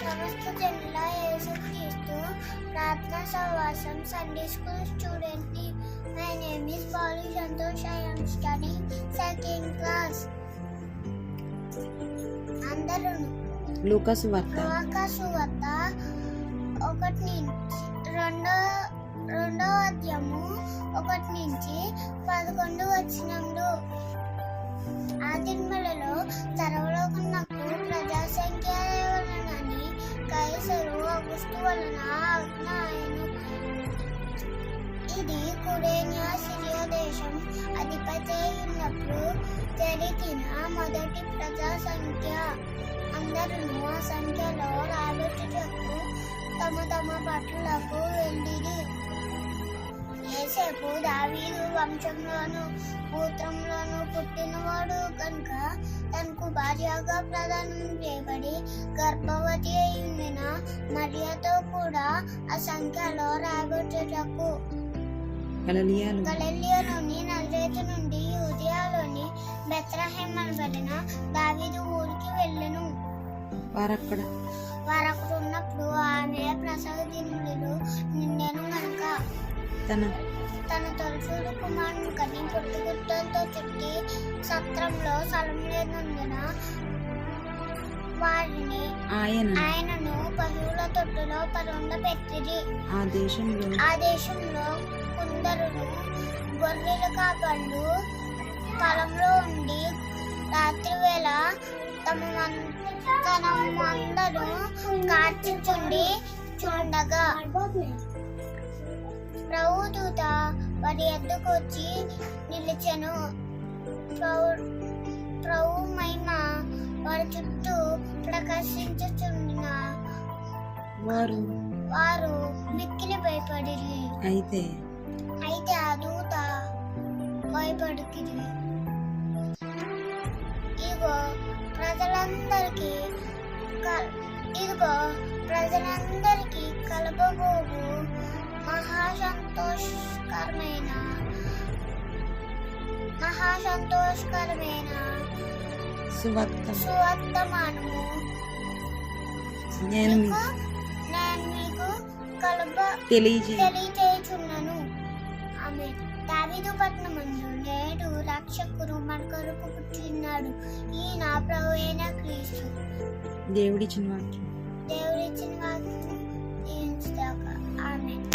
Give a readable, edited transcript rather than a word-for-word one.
సమస్త జనుల యేసుక్రీస్తు ప్రార్థనా సహవాసం సండే స్కూల్ స్టూడెంట్ ని. My name is Balu Santosh. I am studying second class. అందరూ లూకాసు వార్త 1 నుంచి 2వ అధ్యాయము 1 నుంచి 11 వచనములు. ఆ దినములలో సర్వలోకమునకు ప్రజాసంఖ్య వలనని కైసరు అగుస్తు వలన ఆజ్ఞ ఆయను. ఇది కురేనియా సిరియా దేశం అధిపతి ఉన్నప్పుడు జరిగిన మొదటి ప్రజా సంఖ్య. అందరూ ఆ సంఖ్యలో రాబట్టుటకు తమ తమ పట్లకు వెళ్ళిరి. యేసేపు దావీదు వంశంలోను గోత్రంలోను పుట్టినవాడు కనుక తనకు భార్యగా ప్రదానం చేయబడి గర్భవతి అయిన మరియతో కూడా ఆ సంఖ్యలో రాబట్టుటకు గలిలయలోని నజరేతు నుండి యూదయలోని బెత్లెహేము అనబడిన దావీదు ఊరికి వెళ్ళెను. వారక్కడ ఉన్నప్పుడు ఆమె ప్రసవ దినములలో నిండెను గనుక తన తొలిచూలు కుమారుని కని పుట్టుగుట్టలతో చుట్టి సత్రంలో స్థలం లేనందున వారిని ఆయనను పశువుల తొట్టులో పరుండబెట్టిరి. ఆ దేశంలో కొందరును గొర్రెల కాపళ్ళు పొలంలో ఉండి రాత్రి వేళ తమ మందను కాచుచుండి చూడగా ప్రభు దూత వారి ఎద్దుకు వచ్చి నిలిచెను. ప్రభు మహిమ వారి చుట్టూ ప్రకాశించుచుండిన వారు మిక్కిలి భయపడిరి. అయితే ఆ దూత భయపడిరి. ఇదిగో ప్రజలందరికీ కలపబోవు మహాసంతోషకరమైన సువర్తమానము నేను మీకు తెలియచేయుచున్నాను. ఆమె దావీదు పట్టణమందు నేడు రక్షకుడు మన కొరకు పుట్టినాడు. ఈయన ప్రభువు అయిన క్రీస్తు. దేవుడిచ్చిన వాక్యం ఆమేన్.